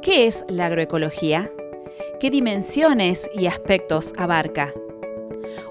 ¿Qué es la agroecología? ¿Qué dimensiones y aspectos abarca?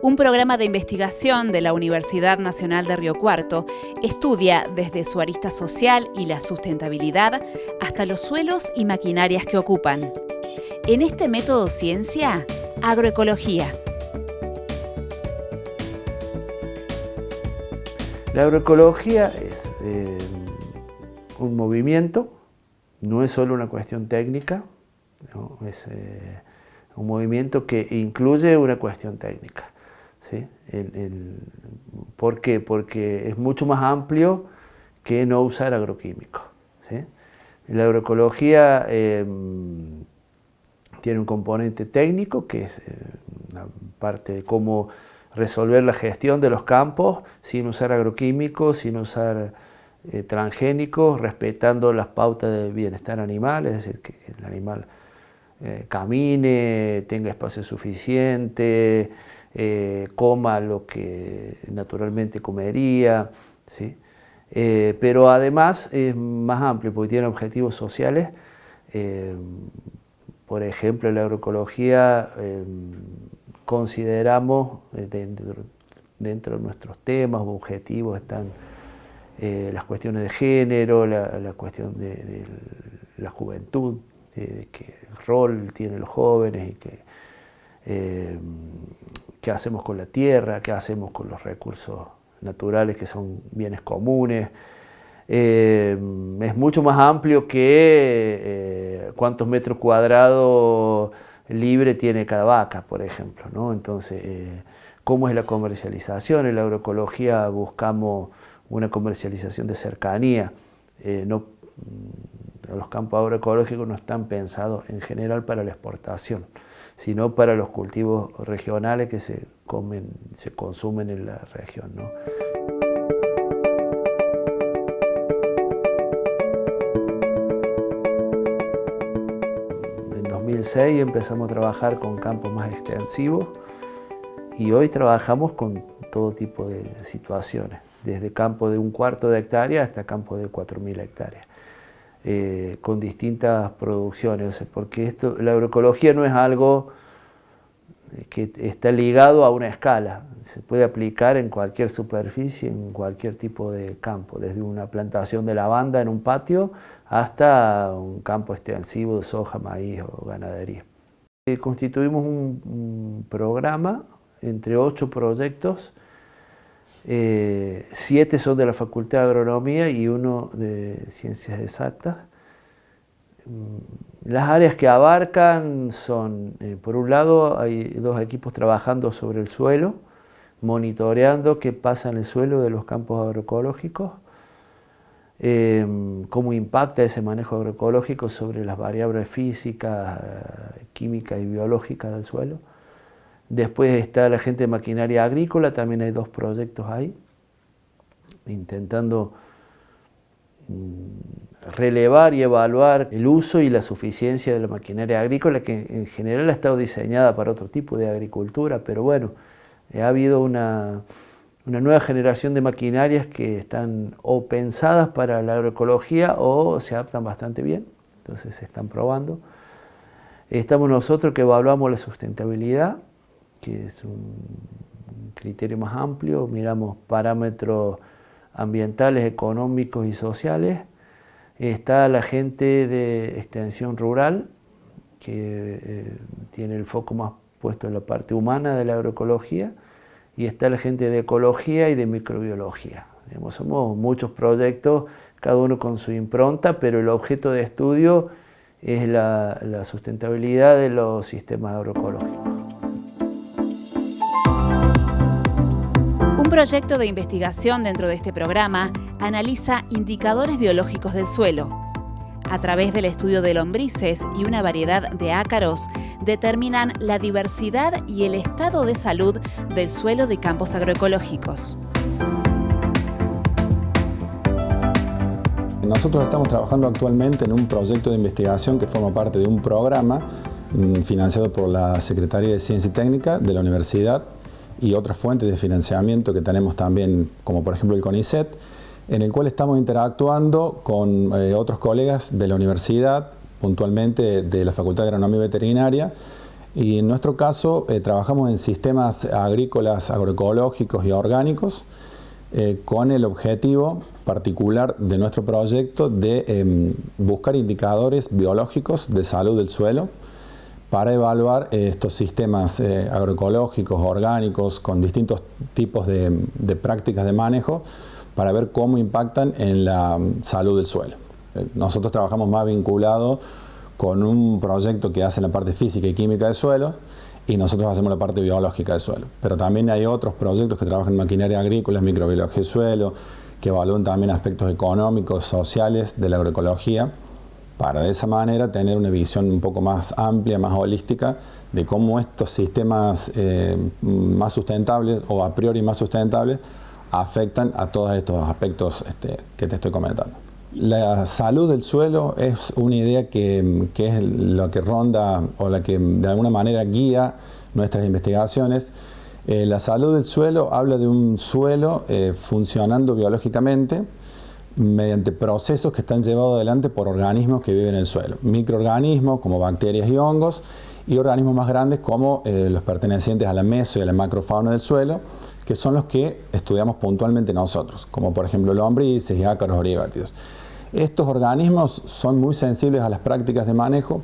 Un programa de investigación de la Universidad Nacional de Río Cuarto estudia desde su arista social y la sustentabilidad hasta los suelos y maquinarias que ocupan. En este método ciencia, agroecología. La agroecología es un movimiento, no es solo una cuestión técnica, ¿no? Es un movimiento que incluye una cuestión técnica. ¿Sí? ¿Por qué? Porque es mucho más amplio que no usar agroquímicos. ¿Sí? La agroecología tiene un componente técnico que es una parte de cómo resolver la gestión de los campos sin usar agroquímicos, sin usar transgénicos, respetando las pautas de bienestar animal, es decir, que el animal camine, tenga espacio suficiente, coma lo que naturalmente comería, ¿sí? Pero además es más amplio porque tiene objetivos sociales. Por ejemplo, en la agroecología consideramos dentro de nuestros temas o objetivos están las cuestiones de género, la cuestión de la juventud, de qué rol tienen los jóvenes y qué hacemos con la tierra, qué hacemos con los recursos naturales que son bienes comunes. Es mucho más amplio que cuántos metros cuadrados libre tiene cada vaca, por ejemplo, ¿no? Entonces, ¿cómo es la comercialización? En la agroecología buscamos una comercialización de cercanía. Los campos agroecológicos no están pensados en general para la exportación, sino para los cultivos regionales que se consumen en la región, ¿no? En 2006 empezamos a trabajar con campos más extensivos y hoy trabajamos con todo tipo de situaciones, desde campos de 1/4 de hectárea hasta campos de 4.000 hectáreas. Con distintas producciones, o sea, porque la agroecología no es algo que está ligado a una escala, se puede aplicar en cualquier superficie, en cualquier tipo de campo, desde una plantación de lavanda en un patio hasta un campo extensivo de soja, maíz o ganadería. Constituimos un programa entre 8 proyectos. 7 son de la Facultad de Agronomía y 1 de Ciencias Exactas. Las áreas que abarcan son, por un lado, hay 2 equipos trabajando sobre el suelo, monitoreando qué pasa en el suelo de los campos agroecológicos, cómo impacta ese manejo agroecológico sobre las variables físicas, químicas y biológicas del suelo. Después está la gente de maquinaria agrícola, también hay 2 proyectos ahí, intentando relevar y evaluar el uso y la suficiencia de la maquinaria agrícola, que en general ha estado diseñada para otro tipo de agricultura, pero bueno, ha habido una nueva generación de maquinarias que están o pensadas para la agroecología o se adaptan bastante bien, entonces se están probando. Estamos nosotros que evaluamos la sustentabilidad, que es un criterio más amplio, miramos parámetros ambientales, económicos y sociales. Está la gente de extensión rural, que tiene el foco más puesto en la parte humana de la agroecología, y está la gente de ecología y de microbiología. Digamos, somos muchos proyectos, cada uno con su impronta, pero el objeto de estudio es la sustentabilidad de los sistemas agroecológicos. Un proyecto de investigación dentro de este programa analiza indicadores biológicos del suelo. A través del estudio de lombrices y una variedad de ácaros, determinan la diversidad y el estado de salud del suelo de campos agroecológicos. Nosotros estamos trabajando actualmente en un proyecto de investigación que forma parte de un programa financiado por la Secretaría de Ciencia y Técnica de la Universidad y otras fuentes de financiamiento que tenemos también, como por ejemplo el CONICET, en el cual estamos interactuando con otros colegas de la universidad puntualmente de la Facultad de Agronomía y Veterinaria. Y en nuestro caso trabajamos en sistemas agrícolas, agroecológicos y orgánicos, con el objetivo particular de nuestro proyecto de buscar indicadores biológicos de salud del suelo para evaluar estos sistemas agroecológicos, orgánicos, con distintos tipos de prácticas de manejo, para ver cómo impactan en la salud del suelo. Nosotros trabajamos más vinculado con un proyecto que hace la parte física y química de suelos, y nosotros hacemos la parte biológica del suelo. Pero también hay otros proyectos que trabajan en maquinaria agrícola, microbiología del suelo, que evalúan también aspectos económicos, sociales de la agroecología, para de esa manera tener una visión un poco más amplia, más holística, de cómo estos sistemas más sustentables o a priori más sustentables afectan a todos estos aspectos que te estoy comentando. La salud del suelo es una idea que es lo que ronda o la que de alguna manera guía nuestras investigaciones. La salud del suelo habla de un suelo funcionando biológicamente mediante procesos que están llevados adelante por organismos que viven en el suelo. Microorganismos como bacterias y hongos, y organismos más grandes como los pertenecientes a la meso y a la macrofauna del suelo, que son los que estudiamos puntualmente nosotros, como por ejemplo lombrices y ácaros origáceos. Estos organismos son muy sensibles a las prácticas de manejo.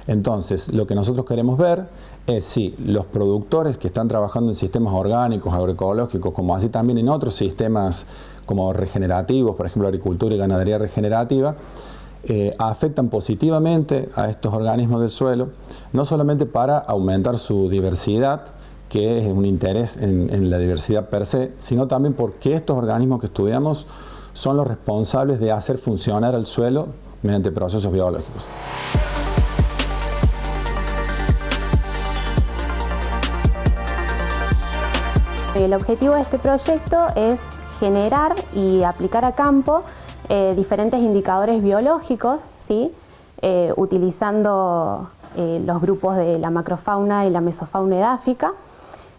Entonces, lo que nosotros queremos ver es si los productores que están trabajando en sistemas orgánicos, agroecológicos, como así también en otros sistemas como regenerativos, por ejemplo, agricultura y ganadería regenerativa, afectan positivamente a estos organismos del suelo, no solamente para aumentar su diversidad, que es un interés en la diversidad per se, sino también porque estos organismos que estudiamos son los responsables de hacer funcionar al suelo mediante procesos biológicos. El objetivo de este proyecto es generar y aplicar a campo diferentes indicadores biológicos, ¿sí? Utilizando los grupos de la macrofauna y la mesofauna edáfica.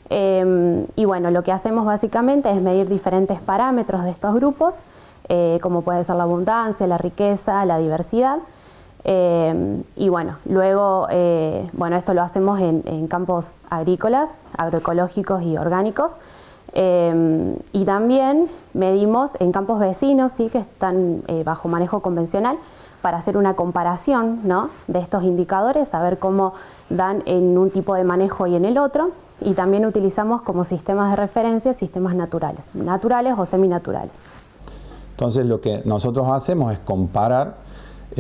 Y bueno, lo que hacemos básicamente es medir diferentes parámetros de estos grupos, como puede ser la abundancia, la riqueza, la diversidad. Y bueno, luego, esto lo hacemos en campos agrícolas, agroecológicos y orgánicos. Y también medimos en campos vecinos, ¿sí? Que están bajo manejo convencional, para hacer una comparación, ¿no? De estos indicadores, a ver cómo dan en un tipo de manejo y en el otro. Y también utilizamos como sistemas de referencia sistemas naturales o seminaturales. Entonces lo que nosotros hacemos es comparar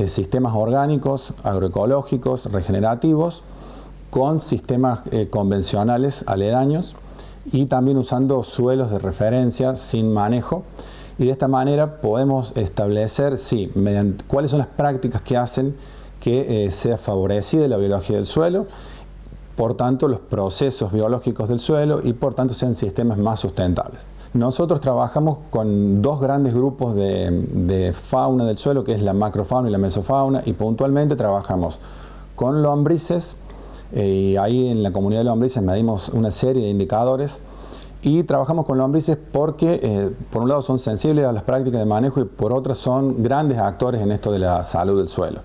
sistemas orgánicos, agroecológicos, regenerativos, con sistemas convencionales aledaños, y también usando suelos de referencia sin manejo, y de esta manera podemos establecer cuáles son las prácticas que hacen que sea favorecida la biología del suelo, por tanto los procesos biológicos del suelo, y por tanto sean sistemas más sustentables. Nosotros trabajamos con dos grandes grupos de fauna del suelo, que es la macrofauna y la mesofauna, y puntualmente trabajamos con lombrices, y ahí en la comunidad de lombrices medimos una serie de indicadores, y trabajamos con lombrices porque por un lado son sensibles a las prácticas de manejo y por otro son grandes actores en esto de la salud del suelo.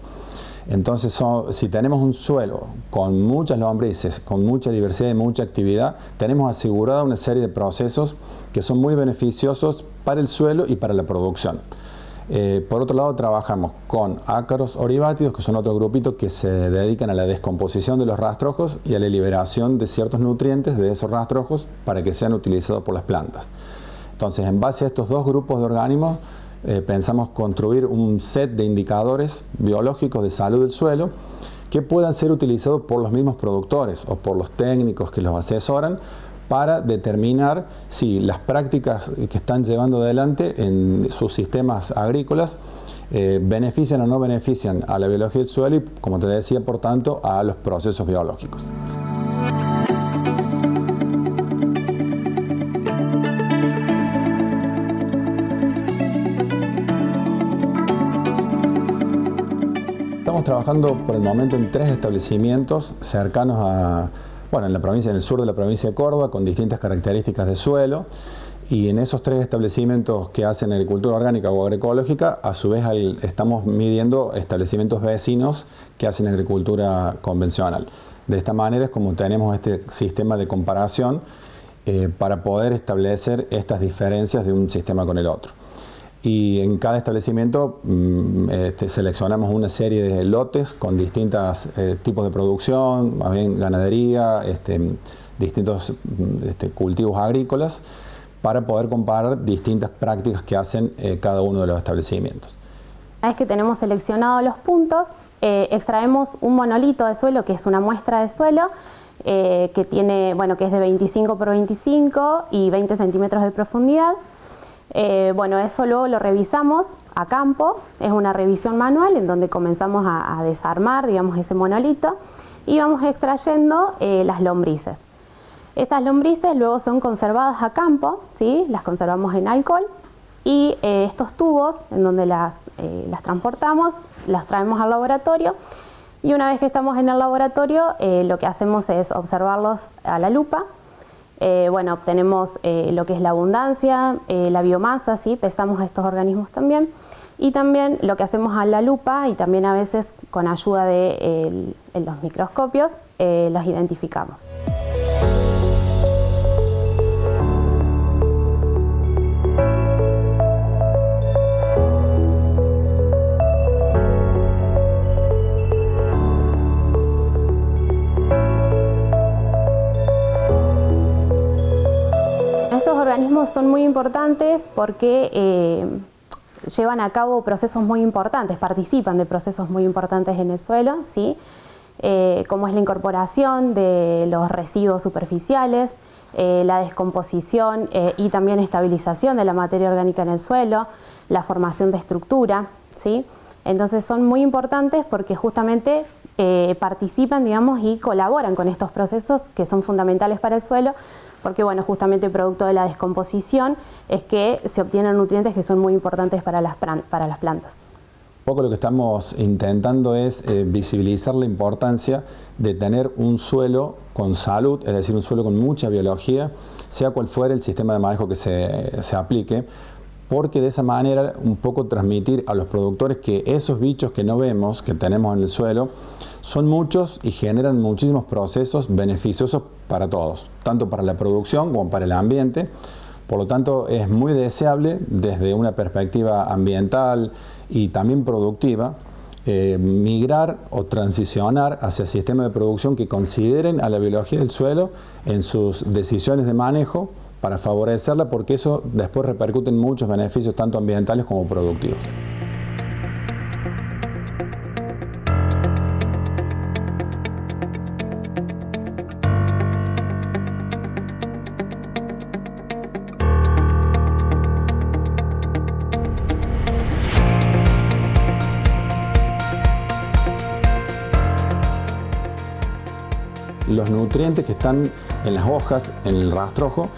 Entonces, si tenemos un suelo con muchas lombrices, con mucha diversidad y mucha actividad, tenemos asegurada una serie de procesos que son muy beneficiosos para el suelo y para la producción. Por otro lado, trabajamos con ácaros origáceos, que son otro grupito que se dedican a la descomposición de los rastrojos y a la liberación de ciertos nutrientes de esos rastrojos para que sean utilizados por las plantas. Entonces, en base a estos dos grupos de organismos, pensamos construir un set de indicadores biológicos de salud del suelo que puedan ser utilizados por los mismos productores o por los técnicos que los asesoran para determinar si las prácticas que están llevando adelante en sus sistemas agrícolas benefician o no benefician a la biología del suelo y, como te decía, por tanto, a los procesos biológicos. Estamos trabajando por el momento en 3 establecimientos cercanos bueno, en el sur de la provincia de Córdoba, con distintas características de suelo. Y en esos 3 establecimientos que hacen agricultura orgánica o agroecológica, a su vez estamos midiendo establecimientos vecinos que hacen agricultura convencional. De esta manera es como tenemos este sistema de comparación para poder establecer estas diferencias de un sistema con el otro. Y en cada establecimiento seleccionamos una serie de lotes con distintos tipos de producción, más bien ganadería, distintos cultivos agrícolas, para poder comparar distintas prácticas que hacen cada uno de los establecimientos. Una vez que tenemos seleccionados los puntos, extraemos un monolito de suelo, que es una muestra de suelo, que tiene, bueno, que es de 25 por 25 y 20 centímetros de profundidad. Bueno, eso luego lo revisamos a campo, es una revisión manual en donde comenzamos a desarmar, digamos, ese monolito y vamos extrayendo las lombrices. Estas lombrices luego son conservadas a campo, ¿sí? Las conservamos en alcohol y estos tubos en donde las transportamos, las traemos al laboratorio y una vez que estamos en el laboratorio lo que hacemos es observarlos a la lupa. Bueno, obtenemos lo que es la abundancia, la biomasa, ¿sí? Pesamos estos organismos también y también lo que hacemos a la lupa y también a veces con ayuda de los microscopios los identificamos. Estos organismos son muy importantes porque llevan a cabo procesos muy importantes, participan de procesos muy importantes en el suelo, ¿sí? Como es la incorporación de los residuos superficiales, la descomposición y también estabilización de la materia orgánica en el suelo, la formación de estructura, ¿sí? Entonces son muy importantes porque justamente participan, digamos, y colaboran con estos procesos que son fundamentales para el suelo, porque bueno, justamente producto de la descomposición es que se obtienen nutrientes que son muy importantes para las plantas. Un poco lo que estamos intentando es visibilizar la importancia de tener un suelo con salud, es decir, un suelo con mucha biología, sea cual fuera el sistema de manejo que se aplique, porque de esa manera un poco transmitir a los productores que esos bichos que no vemos, que tenemos en el suelo, son muchos y generan muchísimos procesos beneficiosos para todos, tanto para la producción como para el ambiente. Por lo tanto, es muy deseable desde una perspectiva ambiental y también productiva, migrar o transicionar hacia sistemas de producción que consideren a la biología del suelo en sus decisiones de manejo para favorecerla, porque eso después repercute en muchos beneficios tanto ambientales como productivos. Los nutrientes que están en las hojas, en el rastrojo,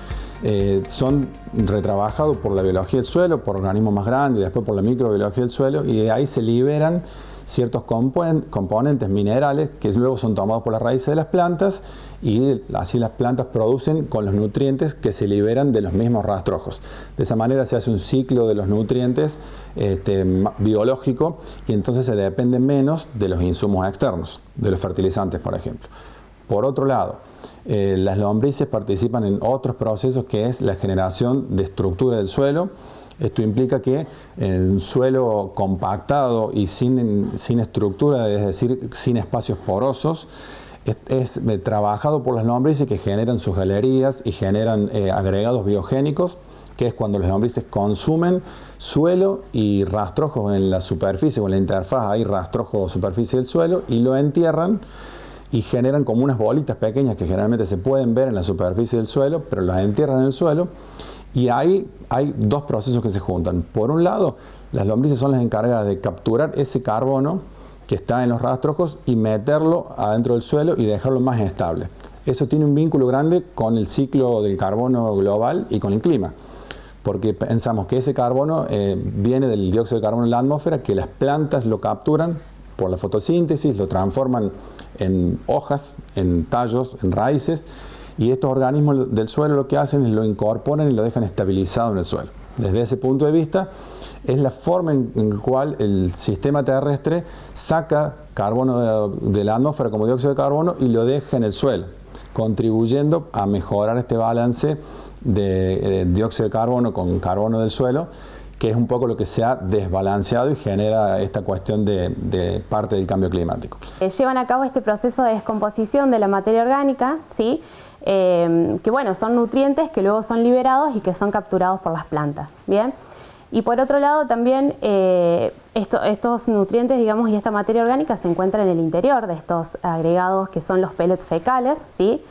son retrabajados por la biología del suelo, por organismos más grandes, y después por la microbiología del suelo, y de ahí se liberan ciertos componentes minerales que luego son tomados por las raíces de las plantas y así las plantas producen con los nutrientes que se liberan de los mismos rastrojos. De esa manera se hace un ciclo de los nutrientes biológico y entonces se depende menos de los insumos externos, de los fertilizantes, por ejemplo. Por otro lado, las lombrices participan en otros procesos que es la generación de estructura del suelo. Esto implica que en un suelo compactado y sin estructura, es decir, sin espacios porosos, es trabajado por las lombrices que generan sus galerías y generan agregados biogénicos, que es cuando las lombrices consumen suelo y rastrojos en la superficie o en la interfaz, hay rastrojo o superficie del suelo, y lo entierran y generan como unas bolitas pequeñas que generalmente se pueden ver en la superficie del suelo, pero las entierran en el suelo. Y ahí hay dos procesos que se juntan. Por un lado, las lombrices son las encargadas de capturar ese carbono que está en los rastrojos y meterlo adentro del suelo y dejarlo más estable. Eso tiene un vínculo grande con el ciclo del carbono global y con el clima, porque pensamos que ese carbono viene del dióxido de carbono en la atmósfera, que las plantas lo capturan por la fotosíntesis, lo transforman en hojas, en tallos, en raíces, y estos organismos del suelo lo que hacen es lo incorporan y lo dejan estabilizado en el suelo. Desde ese punto de vista, es la forma en la cual el sistema terrestre saca carbono de la atmósfera como dióxido de carbono y lo deja en el suelo, contribuyendo a mejorar este balance de dióxido de carbono con carbono del suelo, que es un poco lo que se ha desbalanceado y genera esta cuestión de parte del cambio climático. Llevan a cabo este proceso de descomposición de la materia orgánica, ¿sí? Que bueno, son nutrientes que luego son liberados y que son capturados por las plantas, ¿bien? Y por otro lado también estos nutrientes, digamos, y esta materia orgánica se encuentran en el interior de estos agregados que son los pellets fecales, ¿sí?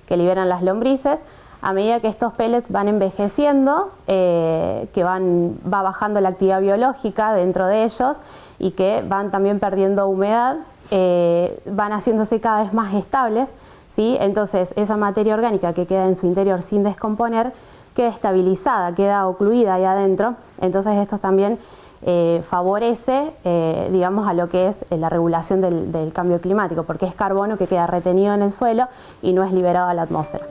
Que liberan las lombrices. A medida que estos pellets van envejeciendo, va bajando la actividad biológica dentro de ellos y que van también perdiendo humedad, van haciéndose cada vez más estables, ¿sí? Entonces esa materia orgánica que queda en su interior sin descomponer queda estabilizada, queda ocluida ahí adentro. Entonces esto también favorece, digamos, a lo que es la regulación del cambio climático, porque es carbono que queda retenido en el suelo y no es liberado a la atmósfera.